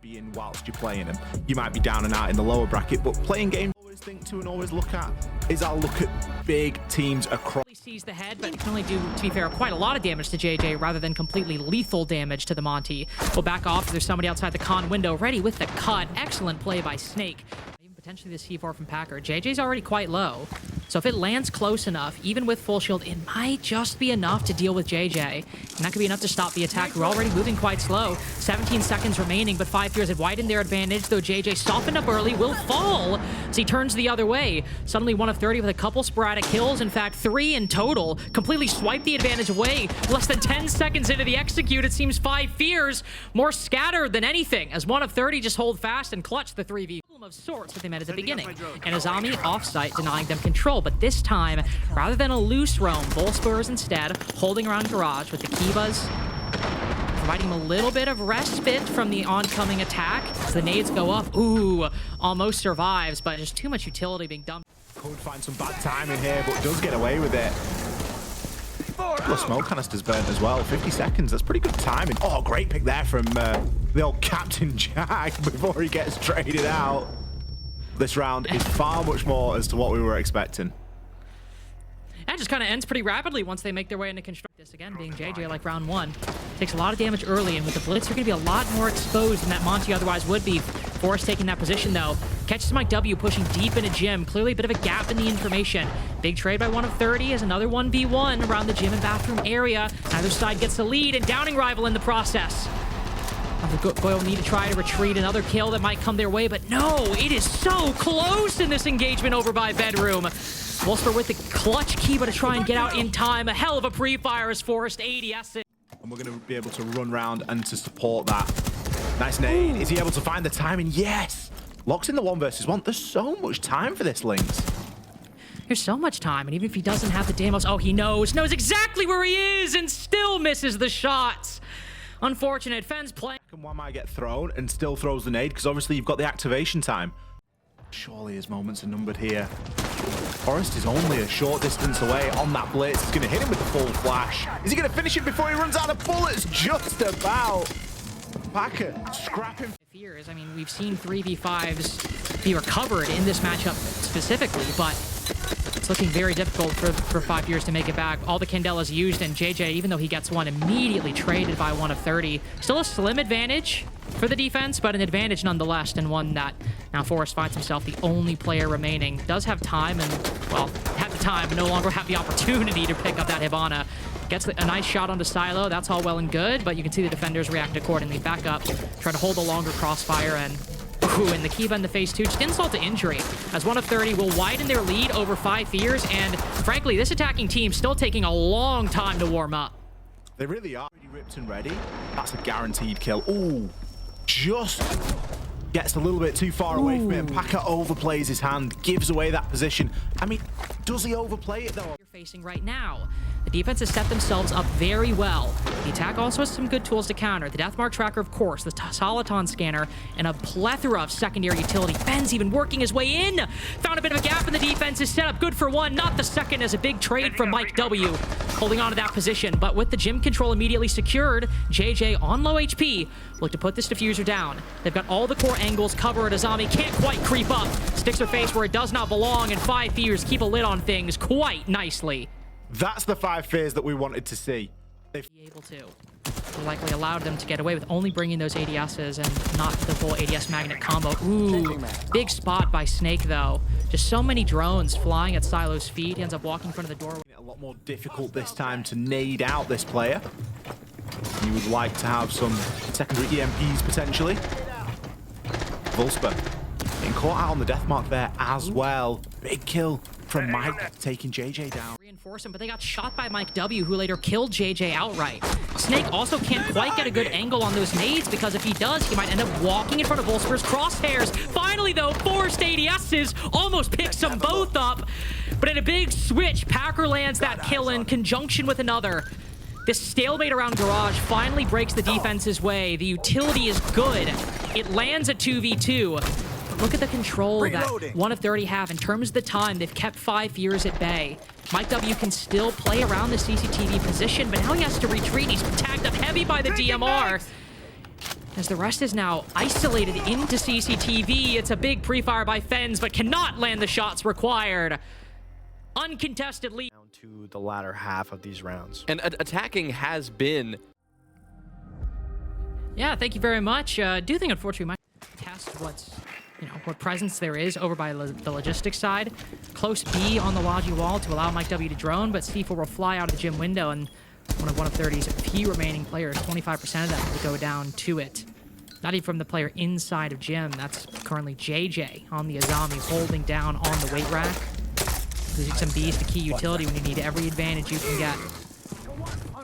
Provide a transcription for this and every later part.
being whilst you're playing them. You might be down and out in the lower bracket, but playing games I always think to and always look at is I'll look at big teams across. Sees the head, but can only do, to be fair, quite a lot of damage to JJ rather than completely lethal damage to the Monty. We'll back off. There's somebody outside the con window ready with the cut. Excellent play by Snake. Even potentially the C4 from Packer. JJ's already quite low. So if it lands close enough, even with full shield, it might just be enough to deal with JJ. And that could be enough to stop the attack. We're already moving quite slow. 17 seconds remaining, but 5 years had widened their advantage, though JJ softened up early, will fall as he turns the other way. Suddenly 1 of 30 with a couple sporadic kills. In fact, 3 in total. Completely swiped the advantage away. Less than 10 seconds into the execute, it seems 5 fears more scattered than anything, as 1 of 30 just hold fast and clutch the 3v of sorts that they met at the beginning. And Azami offsite denying them control, but this time, rather than a loose roam, Volspur is instead holding around Garage with the Kivas, providing him a little bit of respite from the oncoming attack. As the nades go up, ooh, almost survives, but just too much utility being dumped. Could find some bad timing here, but does get away with it. The smoke canisters burnt as well. 50 seconds, that's pretty good timing. Oh, great pick there from the old Captain Jack before he gets traded out. This round is far much more as to what we were expecting. That just kind of ends pretty rapidly once they make their way into construct. This again being JJ like round 1. Takes a lot of damage early, and with the Blitz, you're going to be a lot more exposed than that Monty otherwise would be. Forrest taking that position, though. Catches Mike W pushing deep into Gym. Clearly a bit of a gap in the information. Big trade by 1 of 30 as another 1v1 around the gym and bathroom area. Neither side gets the lead, and downing rival in the process. Goyle will need to try to retreat, another kill that might come their way, but no, it is so close in this engagement over by Bedroom. Wolfsburg with the clutch Kiba to try and get out in time. A hell of a pre-fire as Forrest ADS it. And we're going to be able to run round and to support that. Nice nade. Is he able to find the timing? Yes! Locks in the 1 versus 1. There's so much time for this, Lynx. There's so much time, and even if he doesn't have the demos, oh, he knows exactly where he is and still misses the shots. Unfortunate. Fenn's playing. One might get thrown and still throws the nade, because obviously you've got the activation time. Surely his moments are numbered here. Forrest is only a short distance away on that blitz. He's going to hit him with the full flash. Is he going to finish it before he runs out of bullets? Just about. Packer, scrap him. Fears. I mean, we've seen 3v5s be recovered in this matchup specifically, but it's looking very difficult for 5 years to make it back. All the Candelas used, and JJ, even though he gets one, immediately traded by 1 of 30. Still a slim advantage for the defense, but an advantage nonetheless, and one that now Forrest finds himself the only player remaining. Does have time, and, well, have the time, but no longer have the opportunity to pick up that Hibana. Gets a nice shot onto Silo. That's all well and good, but you can see the defenders react accordingly. Back up, try to hold a longer crossfire, and ooh, and the Kiva in the phase 2, just insult to injury, as 1 of 30 will widen their lead over 5 fears, and frankly, this attacking team still taking a long time to warm up. They really are. Ripped and ready. That's a guaranteed kill. Ooh, just gets a little bit too far away from it. Packer overplays his hand, gives away that position. I mean, does he overplay it though? You're facing right now. The defense has set themselves up very well. The attack also has some good tools to counter. The Deathmark Tracker, of course, the Soliton Scanner, and a plethora of secondary utility. Ben's even working his way in. Found a bit of a gap in the defense. Is set up good for 1, not the second, as a big trade from Mike W. Holding on to that position, but with the gym control immediately secured, JJ on low HP look to put this diffuser down. They've got all the core angles covered. Azami can't quite creep up. Sticks her face where it does not belong, and 5 fears keep a lid on things quite nicely. That's the 5 fears that we wanted to see. Be able to. Likely allowed them to get away with only bringing those ADSs and not the full ADS magnet combo. Ooh, big spot by Snake, though. Just so many drones flying at Silo's feet. He ends up walking in front of the door. A lot more difficult this time to nade out this player. You would like to have some secondary EMPs potentially. Wolfsburg getting caught out on the death mark there as well. Big kill from Mike, taking JJ down. Reinforce him, but they got shot by Mike W, who later killed JJ outright. Snake also can't quite get a good angle on those nades, because if he does, he might end up walking in front of Wolfsburg's crosshairs. Finally, though, Forrest ADSs almost picks them both up, but in a big switch, Packer lands that kill in conjunction with another. This stalemate around Garage finally breaks the defense's way. The utility is good. It lands a 2v2. Look at the control that 1 of 30 have in terms of the time. They've kept 5 years at bay. Mike W can still play around the CCTV position, but now he has to retreat. He's tagged up heavy by the DMR. as the rest is now isolated into CCTV. It's a big pre-fire by Fens, but cannot land the shots required. Uncontested lead. Down to the latter half of these rounds. And attacking has been... Yeah, thank you very much. Do think, unfortunately, we might test what presence there is over by the logistics side. Close B on the Logi wall to allow Mike W to drone, but C4 will fly out of the gym window, and one of 30's few remaining players, 25% of them will go down to it. Not even from the player inside of gym. That's currently JJ on the Azami, holding down on the weight rack. Losing some B's to key utility when you need every advantage you can get.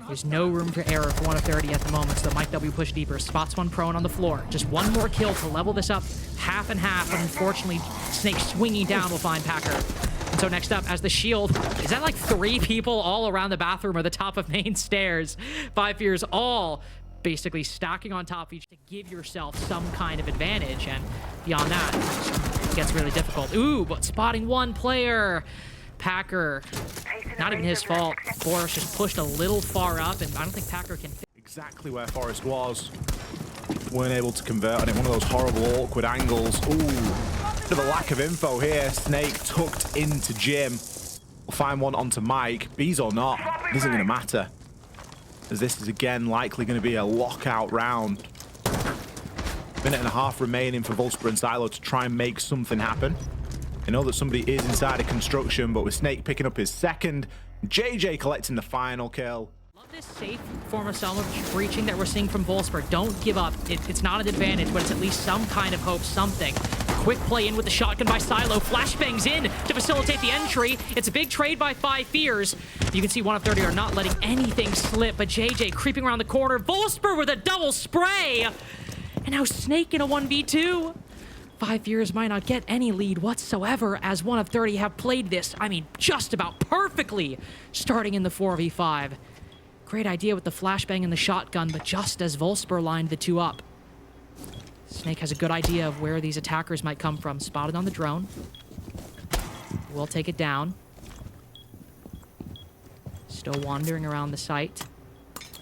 There's no room for error for 30 at the moment, so Mike W push deeper. Spots one prone on the floor. Just one more kill to level this up half and half, but unfortunately, Snake swinging down will find Packer. And so next up, as the shield, is that like 3 people all around the bathroom or the top of main stairs? 5 Fears all basically stacking on top of each to give yourself some kind of advantage, and beyond that, it gets really difficult. Ooh, but spotting one player. Packer, not even his fault. Forrest just pushed a little far up, and I don't think Packer can... Exactly where Forrest was. Weren't able to convert on it. One of those horrible, awkward angles. Ooh, bit of a lack of info here. Snake tucked into Jim. We'll find one onto Mike. Bees or not, it isn't going to matter, as this is again likely going to be a lockout round. Minute and a half remaining for Vulsper and Silo to try and make something happen. I know that somebody is inside of construction, but with Snake picking up his second, JJ collecting the final kill. Love this safe form of self-breaching that we're seeing from Vulsper. Don't give up. It's not an advantage, but it's at least some kind of hope, something. Quick play in with the shotgun by Silo. Flashbangs in to facilitate the entry. It's a big trade by 5 Fears. You can see 30 are not letting anything slip, but JJ creeping around the corner. Vulsper with a double spray. And now Snake in a 1v2. 5 Fears might not get any lead whatsoever, as 30 have played this, I mean, just about perfectly, starting in the 4v5. Great idea with the flashbang and the shotgun, but just as Vulsper lined the 2 up. Snake has a good idea of where these attackers might come from. Spotted on the drone. We'll take it down. Still wandering around the site.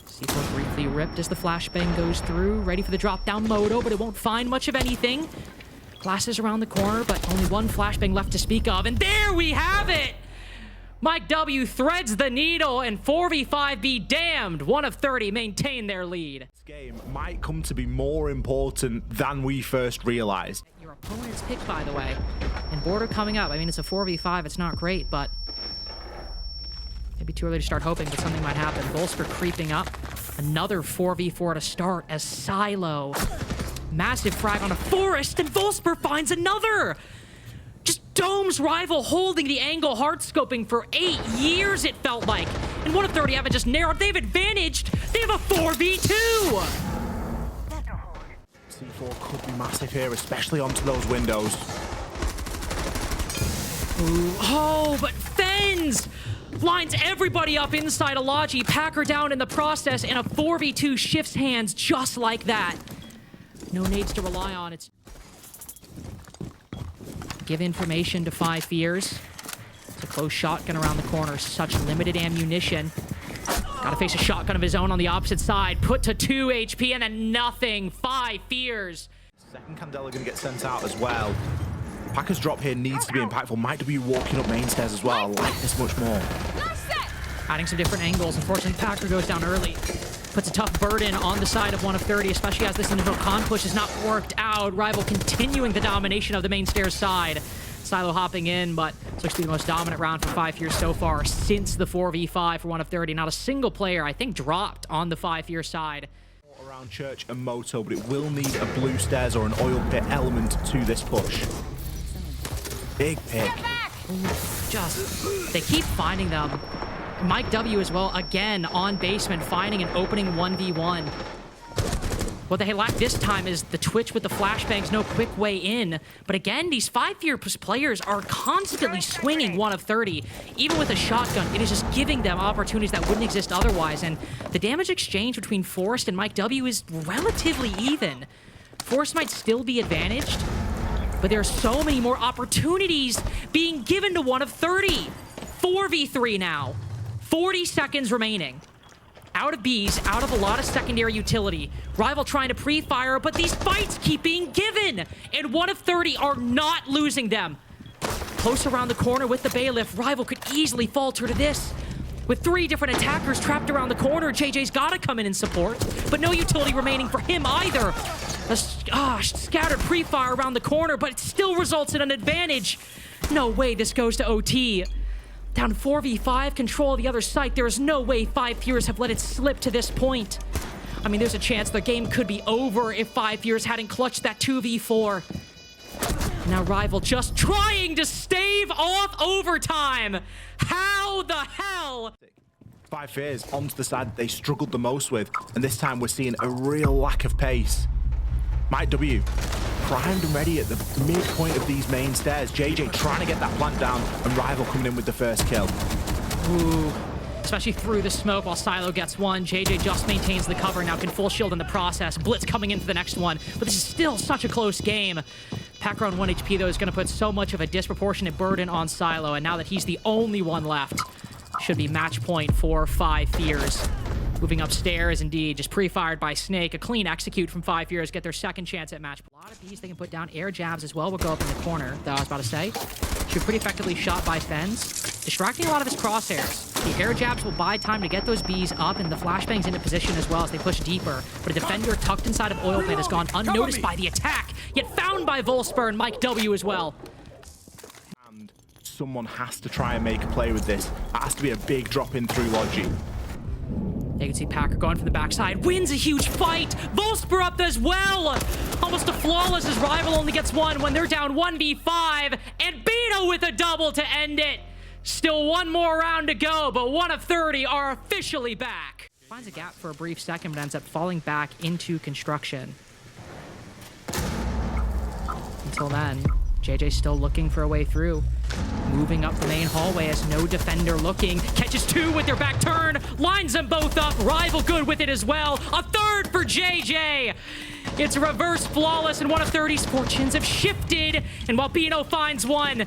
C4 briefly ripped as the flashbang goes through. Ready for the drop-down moto, but it won't find much of anything. Glasses around the corner, but only one flashbang left to speak of. And there we have it! Mike W threads the needle, and 4v5 be damned. 30 maintain their lead. This game might come to be more important than we first realized. Your opponent's pick, by the way. And border coming up. I mean, it's a 4v5. It's not great, but maybe too early to start hoping, but something might happen. Vulsper creeping up. Another 4v4 to start as Silo. Massive frag on a Forest, and Vulsper finds another! Just Dome's rival holding the angle, hard scoping for 8 years, it felt like. And 30 haven't just narrowed, they've advantaged! They have a 4v2! C4 could be massive here, especially onto those windows. Ooh, oh, but Fens lines everybody up inside a Logi, Packer down in the process, and a 4v2 shifts hands just like that. No nades to rely on. It's give information to 5 Fears. It's a close shotgun around the corner. Such limited ammunition. Gotta face a shotgun of his own on the opposite side. Put to 2 HP and then nothing. 5 Fears. Second Candela gonna get sent out as well. Packer's drop here needs to be impactful. Might be walking up main stairs as well. I like this much more. Adding some different angles. Unfortunately, Packer goes down early. Puts a tough burden on the side of 30, especially as this initial con push has not worked out. Rival continuing the domination of the main stairs side. Silo hopping in, but it's looks to be the most dominant round for 5 Fears so far since the 4v5 for 30. Not a single player, I think, dropped on the 5 Fear side. Around Church and Moto, but it will need a blue stairs or an oil pit element to this push. Big pick. They keep finding them. Mike W as well, again, on basement, finding an opening 1v1. What they lack this time is the twitch with the flashbangs, no quick way in. But again, these 5 Fear players are constantly swinging 30. Even with a shotgun, it is just giving them opportunities that wouldn't exist otherwise. And the damage exchange between Forrest and Mike W is relatively even. Forrest might still be advantaged, but there are so many more opportunities being given to 30. 4v3 now. 40 seconds remaining. out of Bs, out of a lot of secondary utility. Rival trying to pre-fire, but these fights keep being given. And 1 of 30 are not losing them. Close around the corner with the Bailiff. Rival could easily falter to this. With 3 different attackers trapped around the corner, JJ's got to come in and support. But no utility remaining for him either. A scattered pre-fire around the corner, but it still results in an advantage. No way this goes to OT. Down 4v5, control of the other site. There is no way 5 Fears have let it slip to this point. I mean, there's a chance the game could be over if 5 Fears hadn't clutched that 2v4. Now Rival just trying to stave off overtime. How the hell? 5 Fears onto the side they struggled the most with, and this time we're seeing a real lack of pace. Mike W primed and ready at the midpoint of these main stairs. JJ trying to get that plant down, and Rival coming in with the first kill. Ooh. Especially through the smoke while Silo gets one. JJ just maintains the cover, now can full shield in the process. Blitz coming in for the next one, but this is still such a close game. Packer on 1 HP though is going to put so much of a disproportionate burden on Silo, and now that he's the only one left, should be match point for 5 Fears. Moving upstairs, indeed, just pre-fired by Snake. A clean execute from 5 Fears, get their second chance at match. A lot of these they can put down. Air jabs as well will go up in the corner, that I was about to say. Should pretty effectively shot by Fens. Distracting a lot of his crosshairs. The air jabs will buy time to get those Bs up, and the flashbangs into position as well as they push deeper. But a defender tucked inside of Oil Pit has gone unnoticed by the attack, yet found by Volspur and Mike W as well. And someone has to try and make a play with this. It has to be a big drop in through Logi. You can see Packer going for the backside, wins a huge fight. Volspur up as well. Almost a flawless as Rival only gets one when they're down 1v5. And Beto with a double to end it. Still one more round to go, but 1 of 30 are officially back. Finds a gap for a brief second, but ends up falling back into construction. Until then, JJ's still looking for a way through. Moving up the main hallway as no defender looking. Catches 2 with their back turn. Lines them both up. Rival good with it as well. A third for JJ. It's reverse flawless, and 1 of 30's fortunes have shifted. And while Bino finds one,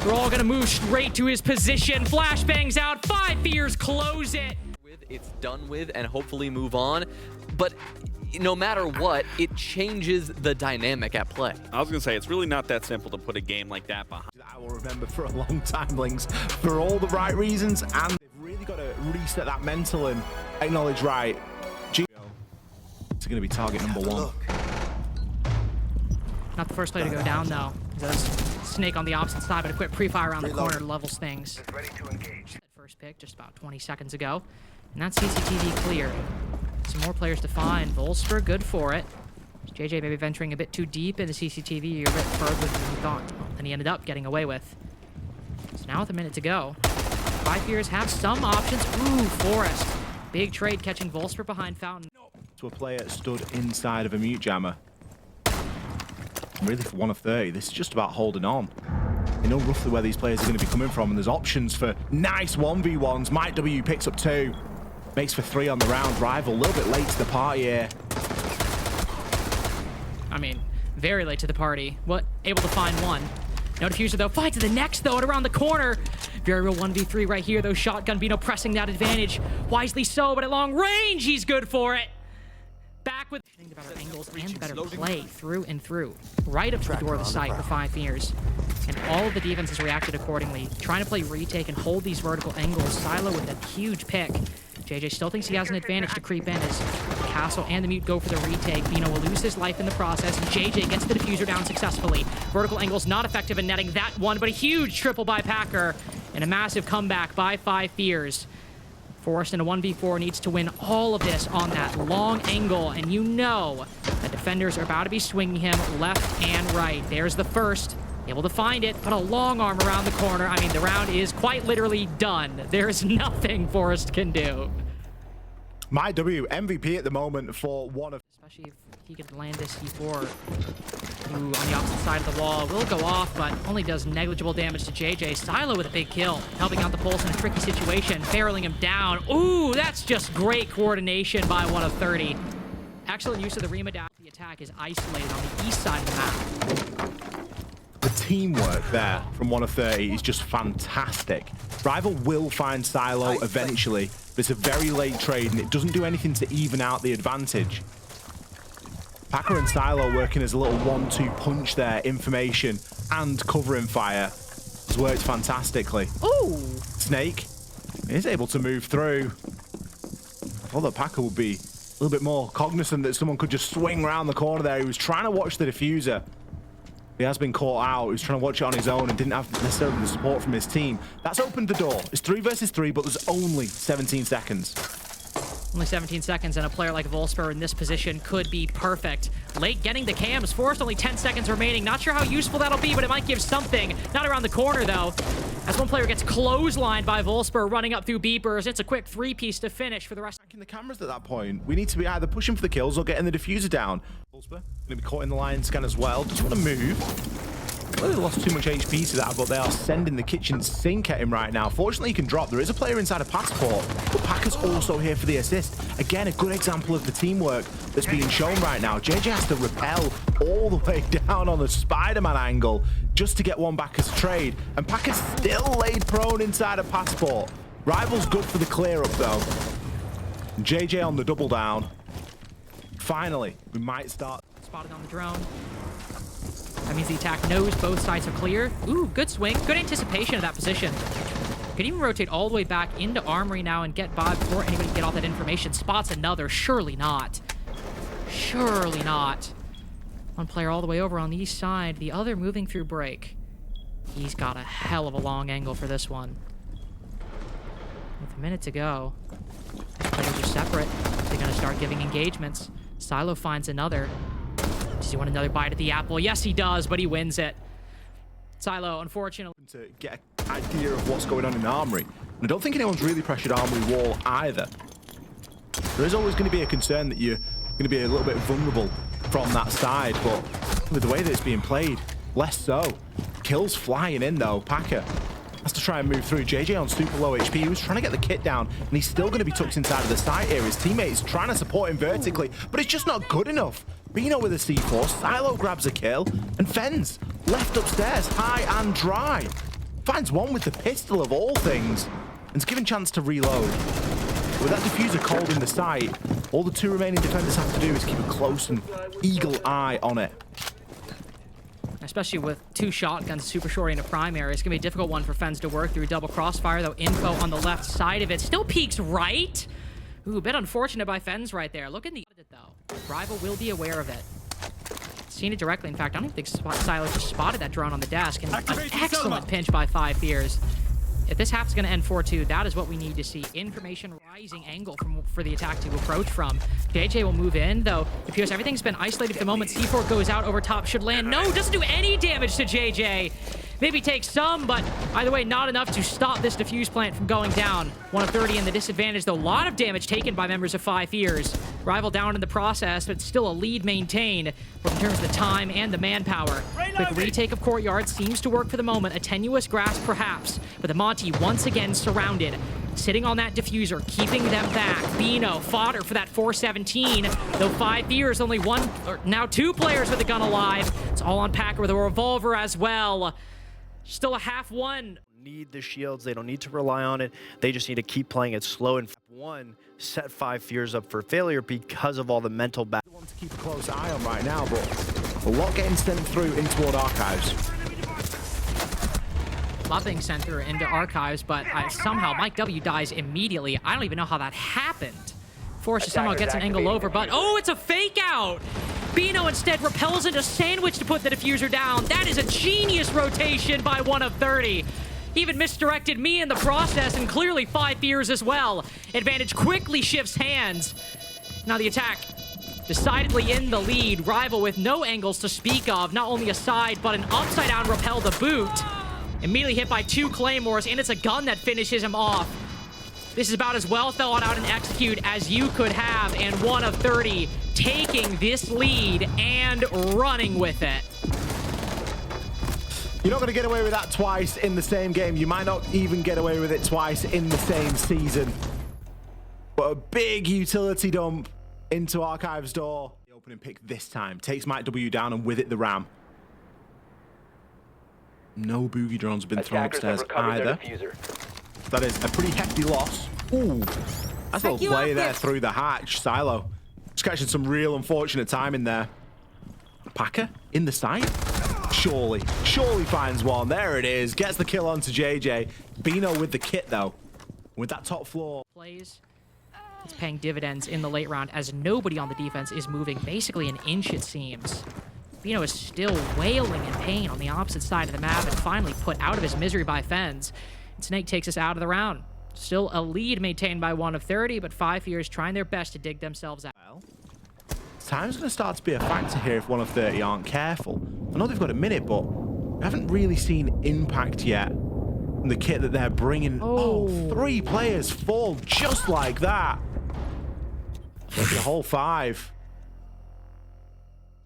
they're all going to move straight to his position. Flashbangs out. 5 Fears close it. It's done with and hopefully move on. But no matter what, it changes the dynamic at play. I was going to say, it's really not that simple to put a game like that behind. I will remember for a long time, Links, for all the right reasons, and they've really got to reset that mental and acknowledge, right, it's going to be target number 1. Not the first player to go down, though. There's Snake on the opposite side, but a quick pre-fire around the corner levels things. First pick just about 20 seconds ago. And that's CCTV cleared. Some more players to find. Volspur, good for it. JJ maybe venturing a bit too deep into CCTV, a bit further than he thought. And he ended up getting away with. So now with a minute to go, 5 Fears have some options. Ooh, Forest. Big trade catching Volspur behind Fountain. To a player stood inside of a mute jammer. Really, for 1 of 30, this is just about holding on. You know roughly where these players are going to be coming from, and there's options for nice 1v1s. Mike W picks up 2. Makes for 3 on the round. Rival a little bit late to the party here. I mean, very late to the party. What? Able to find 1. No diffuser though. Finds the next though, and around the corner. Very real 1v3 right here though. Shotgun Bino pressing that advantage. Wisely so, but at long range, he's good for it. Back with better angles and better play through and through. Right up to the door of the site for 5 Fears. And all of the defense has reacted accordingly. Trying to play retake and hold these vertical angles. Silo with a huge pick. JJ still thinks he has an advantage to creep in as the Castle and the Mute go for the retake. Bino will lose his life in the process, and JJ gets the diffuser down successfully. Vertical angles not effective in netting that one, but a huge triple by Packer. And a massive comeback by 5 Fears. Forrest in a 1v4 needs to win all of this on that long angle, and you know that defenders are about to be swinging him left and right. There's the first. Able to find it, but a long arm around the corner. I mean, the round is quite literally done. There's nothing Forrest can do. My W, MVP at the moment for 1 of... Especially if he could land this C4. Who, on the opposite side of the wall, will go off, but only does negligible damage to JJ. Silo with a big kill, helping out the Pulse in a tricky situation, barreling him down. Ooh, that's just great coordination by 1 of 30. Excellent use of the Rima dash. The attack is isolated on the east side of the map. The teamwork there from 1 of 30 is just fantastic. Rival will find Silo eventually, but it's a very late trade and it doesn't do anything to even out the advantage. Packer and Silo working as a little 1-2 punch there. Information and covering fire has worked fantastically. Ooh! Snake is able to move through. I thought that Packer would be a little bit more cognizant that someone could just swing around the corner there. He was trying to watch the diffuser. He has been caught out. He was trying to watch it on his own and didn't have necessarily the support from his team. That's opened the door. It's 3 versus 3, but there's only 17 seconds. Only 17 seconds, and a player like Volsper in this position could be perfect. Late getting the cams, forced, only 10 seconds remaining. Not sure how useful that'll be, but it might give something. Not around the corner, though. As one player gets clotheslined by Volsper, running up through beepers. It's a quick 3-piece to finish for the rest. In the cameras at that point, we need to be either pushing for the kills or getting the diffuser down. Volsper going to be caught in the line scan as well. Just want to move. Well, they lost too much HP to that, but they are sending the kitchen sink at him right now. Fortunately, he can drop. There is a player inside a passport, but Packer's also here for the assist. Again, a good example of the teamwork that's being shown right now. JJ has to rappel all the way down on the Spider-Man angle just to get one back as trade, and Packer's still laid prone inside a passport. Rival's good for the clear up, though. JJ on the double down. Finally, we might start. Spotted on the drone. That means the attack knows both sides are clear. Ooh, good swing. Good anticipation of that position. Could even rotate all the way back into Armory now and get by before anybody can get all that information. Spots another. Surely not. Surely not. One player all the way over on the east side. The other moving through break. He's got a hell of a long angle for this one. With a minute to go. Players are separate. They're going to start giving engagements. Silo finds another. Does he want another bite at the apple? Yes, he does, but he wins it. Silo, unfortunately. To get an idea of what's going on in Armory. And I don't think anyone's really pressured Armory wall either. There is always going to be a concern that you're going to be a little bit vulnerable from that side, but with the way that it's being played, less so. Kills flying in though. Packer has to try and move through. JJ on super low HP. He was trying to get the kit down, and he's still going to be tucked inside of the site here. His teammate is trying to support him vertically, but it's just not good enough. Bino with a C4, Silo grabs a kill, and Fens left upstairs, high and dry. Finds one with the pistol of all things, and is given chance to reload. With that diffuser cold in the site, all the 2 remaining defenders have to do is keep a close and eagle eye on it. Especially with 2 shotguns, super short in a primary. It's going to be a difficult one for Fens to work through. Double crossfire, though. Info on the left side of it. Still peeks right. Ooh, a bit unfortunate by Fens right there. Look at the edit, though. Rival will be aware of it. Seen it directly. In fact, I don't even think Silo just spotted that drone on the desk. And an excellent pinch by 5 Fears. If this half is going to end 4-2, that is what we need to see. Information rising angle for the attack to approach from. JJ will move in, though. It appears everything's been isolated for the moment. C4 goes out over top. Should land. No, doesn't do any damage to JJ. Maybe take some, but either way, not enough to stop this defuse plant from going down. 1 of 30 in the disadvantage, though. A lot of damage taken by members of 5 Fears. Rival down in the process, but still a lead maintained, both in terms of the time and the manpower. Quick retake of Courtyard seems to work for the moment. A tenuous grasp, perhaps, but the Monty once again surrounded. Sitting on that diffuser, keeping them back. Bino, fodder for that 417, though 5 Fears, only one, or now 2 players with a gun alive. It's all on Packer with a revolver as well. Still a half one. Need the shields. They don't need to rely on it. They just need to keep playing it slow. And 1 set 5 Fears up for failure because of all the mental back. One to keep a close eye on right now, but a lot getting sent through in toward Archives. A lot being sent through into Archives, but somehow Mike W dies immediately. I don't even know how that happened. Force somehow gets an angle over, but oh, it's a fake out. Bino instead repels into Sandwich to put the diffuser down. That is a genius rotation by 1 of 30. Even misdirected me in the process, and clearly 5 Fears as well. Advantage quickly shifts hands. Now the attack decidedly in the lead. Rival with no angles to speak of. Not only a side, but an upside down rappel to boot. Immediately hit by 2 claymores, and it's a gun that finishes him off. This is about as well thought out and execute as you could have, and 1 of 30 taking this lead and running with it. You're not going to get away with that twice in the same game. You might not even get away with it twice in the same season. But a big utility dump into Archives door. The opening pick this time takes Mike W down, and with it the Ram. No boogie drones have been thrown Attackers have upstairs recovered their either. diffuser. That is a pretty hefty loss. Ooh, that's a little play there through the hatch. Silo just catching some real unfortunate timing there. Packer in the sight. Surely finds one. There it is. Gets the kill onto JJ. Bino with the kit though. With that top floor. Plays. It's paying dividends in the late round as nobody on the defense is moving basically an inch, it seems. Bino is still wailing in pain on the opposite side of the map and finally put out of his misery by Fens. And Snake takes us out of the round. Still a lead maintained by 1 of 30, but 5 years trying their best to dig themselves out. Well, time's going to start to be a factor here if 1 of 30 aren't careful. I know they've got a minute, but we haven't really seen impact yet from the kit that they're bringing. Oh, 3 players fall just like that. The whole 5.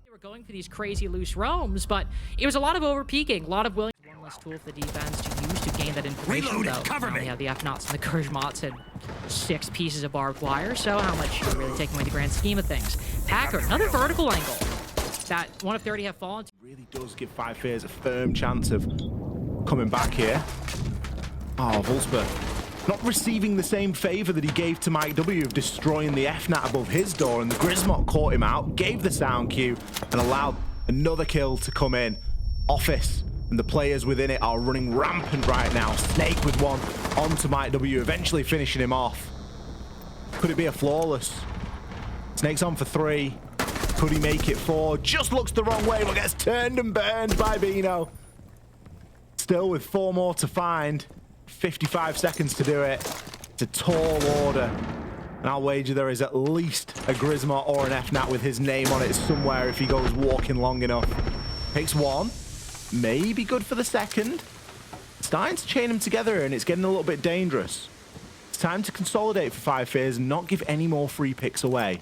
They were going for these crazy loose roams, but it was a lot of over-peaking, a lot of willing. One less tool for the defense to use to gain that information, though. Now they have the F-Knots and the Kurjmots and 6 pieces of barbed wire, so how much are really taking away the grand scheme of things? Packer, another vertical angle. That 1 of 30 have fallen. Really does give 5 Fears a firm chance of coming back here. Oh, Wolfsburg not receiving the same favor that he gave to Mike W of destroying the F-Nat above his door, and the Grismot caught him out, gave the sound cue, and allowed another kill to come in. Office and the players within it are running rampant right now. Snake with one onto Mike W, eventually finishing him off. Could it be a flawless? Snake's on for 3. Could he make it 4? Just looks the wrong way, but gets turned and burned by Bino. Still with 4 more to find. 55 seconds to do it. It's a tall order. And I'll wager there is at least a Grismot or an F-Nat with his name on it somewhere if he goes walking long enough. Takes 1. Maybe good for the 2nd. Starting to chain them together and it's getting a little bit dangerous. It's time to consolidate for 5 Fears and not give any more free picks away.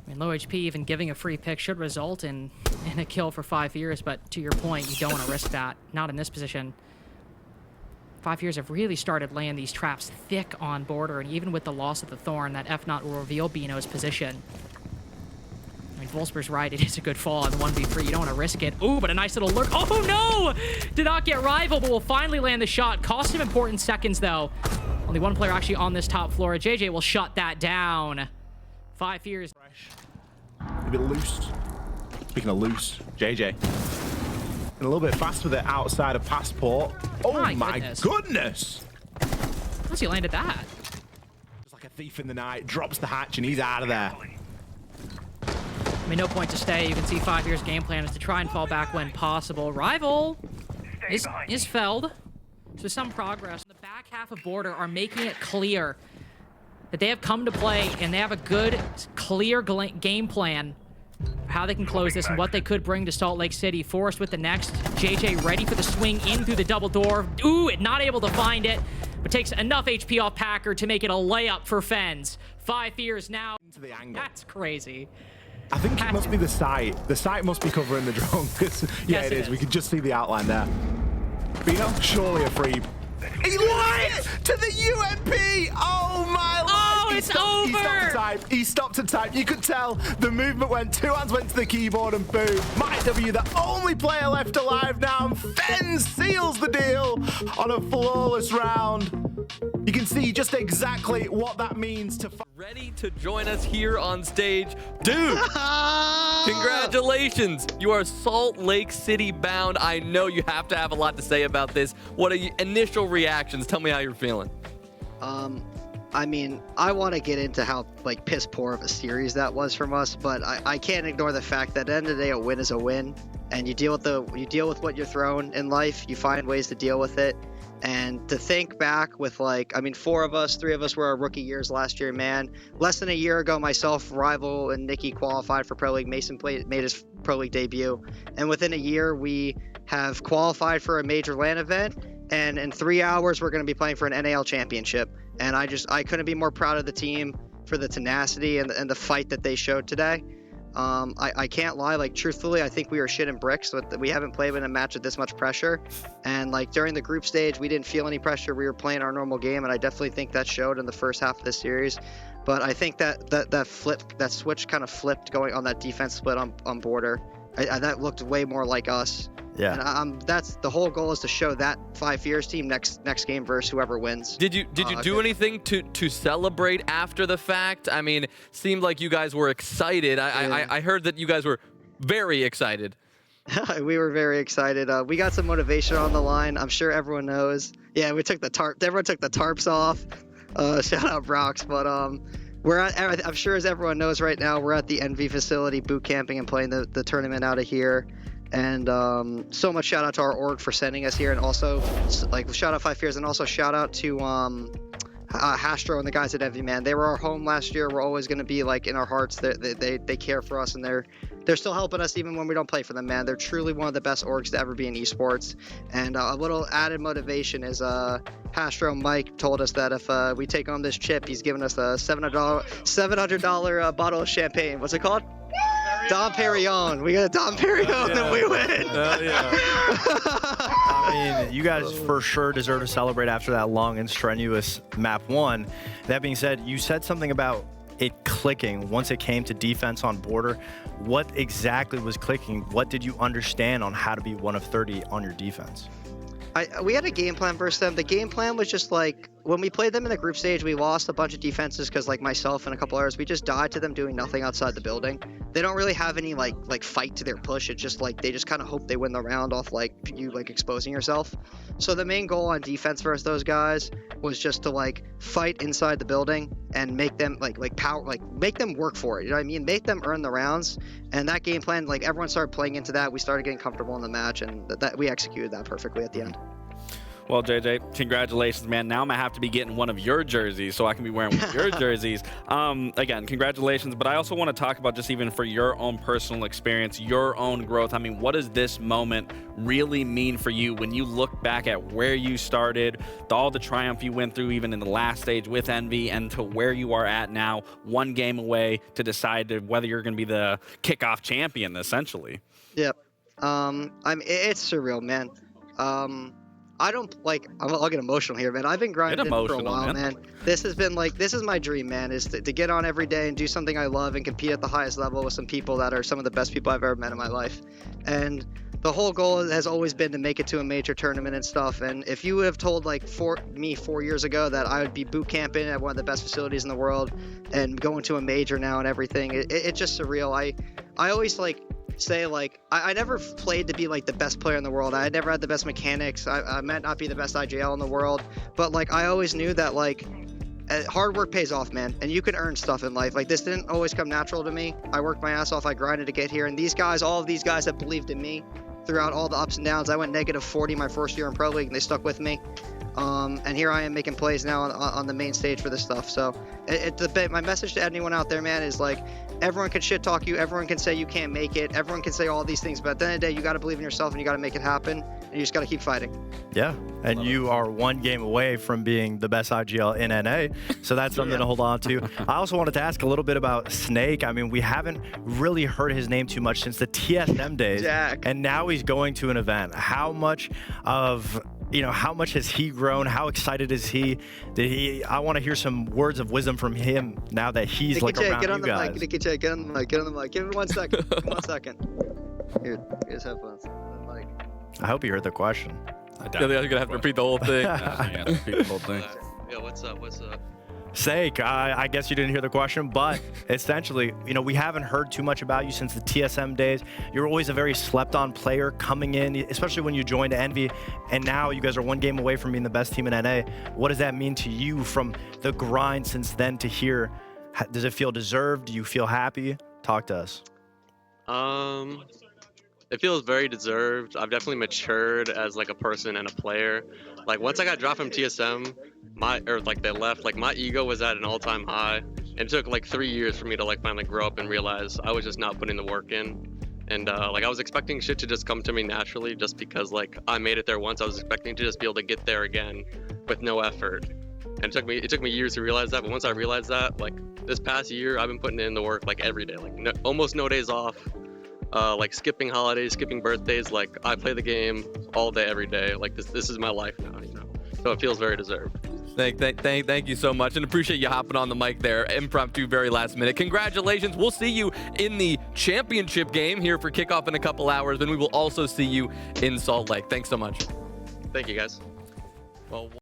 I mean, low HP, even giving a free pick should result in a kill for 5 years, but to your point, you don't want to risk that. Not in this position. 5 years have really started laying these traps thick on border, and even with the loss of the Thorn, that F-Not will reveal Bino's position. I mean, Wolfsburg's right, it is a good fall on the 1v3. You don't want to risk it. Ooh, but a nice little lurk. Oh, no! Did not get rival, but will finally land the shot. Cost him important seconds, though. Only 1 player actually on this top floor. JJ will shut that down. 5 years. A bit loose. Speaking of loose, JJ. And a little bit fast with it outside of Passport. Oh my goodness! How's he landed that? Just like a thief in the night, drops the hatch and he's out of there. I mean, no point to stay. You can see 5 years' game plan is to try and fall back when possible. Rival is felled. So some progress. The back half of Border are making it clear that they have come to play and they have a good, clear game plan for how they can close this and what they could bring to Salt Lake City. Forrest with the next. JJ ready for the swing in through the double door. Ooh, not able to find it, but takes enough HP off Packer to make it a layup for Fens. 5 years now. Into the angle. That's crazy. I think it must be the site. The site must be covering the drone. Yeah, Yes, it is. We can just see the outline there. Bino, surely a free. He lied to the UMP! Oh my life! Oh, it's over! He stopped to type. You could tell the movement went, 2 hands went to the keyboard and boom. Mike W, the only player left alive now. And Fens seals the deal on a flawless round. You can see just exactly what that means to... Ready to join us here on stage. Dude, congratulations. You are Salt Lake City bound. I know you have to have a lot to say about this. What are your initial reactions? Tell me how you're feeling. I mean, I want to get into how like piss poor of a series that was from us, but I can't ignore the fact that at the end of the day, a win is a win, and you deal with what you're thrown in life. You find ways to deal with it. And to think back with, like, I mean, 3 of us were our rookie years last year, man. Less than a year ago, myself, Rival, and Nikki qualified for Pro League. Mason made his Pro League debut. And within a year, we have qualified for a major LAN event. And in 3 hours, we're going to be playing for an NAL championship. And I couldn't be more proud of the team for the tenacity and the fight that they showed today. I can't lie, like, truthfully, I think we were shit in bricks. We haven't played in a match with this much pressure. And, like, during the group stage, we didn't feel any pressure. We were playing our normal game, and I definitely think that showed in the first half of the series. But I think that switch kind of flipped going on that defense split on border. that looked way more like us. Yeah. And that's the whole goal, is to show that 5 Fears team next game versus whoever wins. Did you do anything to celebrate after the fact? I mean, seemed like you guys were excited. I heard that you guys were very excited. We were very excited. We got some motivation on the line. I'm sure everyone knows. Yeah, we took the tarp. Everyone took the tarps off. Shout out Brox. But I'm sure, as everyone knows right now, we're at the NV facility boot camping and playing the tournament out of here. And so much shout out to our org for sending us here, and also like shout out 5 Fears, and also shout out to Hastro and the guys at Envy, man. They were our home last year. We're always going to be like in our hearts. They care for us, and they're still helping us even when we don't play for them, man. They're truly one of the best orgs to ever be in esports. And a little added motivation is Hastro Mike told us that if we take on this chip, he's giving us a $700 bottle of champagne. What's it called? Dom Perignon. We got a Dom Perignon and we win. I mean, you guys for sure deserve to celebrate after that long and strenuous map 1. That being said, you said something about it clicking once it came to defense on border. What exactly was clicking? What did you understand on how to be 1 of 30 on your defense? We had a game plan versus them. The game plan was just like, when we played them in the group stage, we lost a bunch of defenses because like myself and a couple others, we just died to them doing nothing outside the building. They don't really have any like fight to their push. It's just like they just kind of hope they win the round off like you like exposing yourself. So the main goal on defense versus those guys was just to like fight inside the building and make them make them work for it. You know what I mean? Make them earn the rounds. And that game plan, like everyone started playing into that. We started getting comfortable in the match, and that we executed that perfectly at the end. Well, JJ, congratulations, man. Now I'm going to have to be getting one of your jerseys so I can be wearing one of your jerseys. Again, congratulations. But I also want to talk about just even for your own personal experience, your own growth. I mean, what does this moment really mean for you when you look back at where you started, all the triumph you went through even in the last stage with Envy, and to where you are at now, 1 game away to decide whether you're going to be the kickoff champion, essentially? Yep. It's surreal, man. I don't I'll get emotional here, man. I've been grinding for a while, man. This has been this is my dream, man, is to get on every day and do something I love and compete at the highest level with some people that are some of the best people I've ever met in my life. And the whole goal has always been to make it to a major tournament and stuff. And if you would have told 4 years ago that I would be boot camping at one of the best facilities in the world and going to a major now and everything, it's just surreal. I always say I never played to be the best player in the world. I never had the best mechanics. I might not be the best IGL in the world, but I always knew that hard work pays off, man, and you can earn stuff in life. This didn't always come natural to me. I worked my ass off. I grinded to get here, and all of these guys have believed in me throughout all the ups and downs. I went -40 my first year in Pro League, and they stuck with me. And here I am making plays now on the main stage for this stuff. So my message to anyone out there, man, is everyone can shit talk you. Everyone can say you can't make it. Everyone can say all these things. But at the end of the day, you got to believe in yourself and you got to make it happen. And you just got to keep fighting. Yeah. And you are 1 game away from being the best IGL in NA. So that's something to hold on to. I also wanted to ask a little bit about Snake. I mean, we haven't really heard his name too much since the TSM days. Jack. And now he's going to an event. How much has he grown? How excited is he? I want to hear some words of wisdom from him now that he's around you guys. Nicky J, get on the mic. Get on the mic. Give me 1 second. 1 second. Here's headphones. Mic. I hope you heard the question. You're going to have to repeat the whole thing. Yo, what's up? Snake, I guess you didn't hear the question, but essentially, we haven't heard too much about you since the TSM days. You're always a very slept-on player coming in, especially when you joined Envy, and now you guys are 1 game away from being the best team in NA. What does that mean to you from the grind since then to here? Does it feel deserved? Do you feel happy? Talk to us. It feels very deserved. I've definitely matured as a person and a player. Once I got dropped from TSM, they left, my ego was at an all-time high. And it took 3 years for me to finally grow up and realize I was just not putting the work in. And I was expecting shit to just come to me naturally just because I made it there once. I was expecting to just be able to get there again with no effort. And it took me years to realize that, but once I realized that, this past year I've been putting in the work every day, almost no days off. Skipping holidays, skipping birthdays, I play the game all day, every day. This is my life now, So it feels very deserved. Thank you so much, and appreciate you hopping on the mic there. Impromptu, very last minute. Congratulations. We'll see you in the championship game here for Kickoff in a couple hours, and we will also see you in Salt Lake. Thanks so much. Thank you, guys. Well.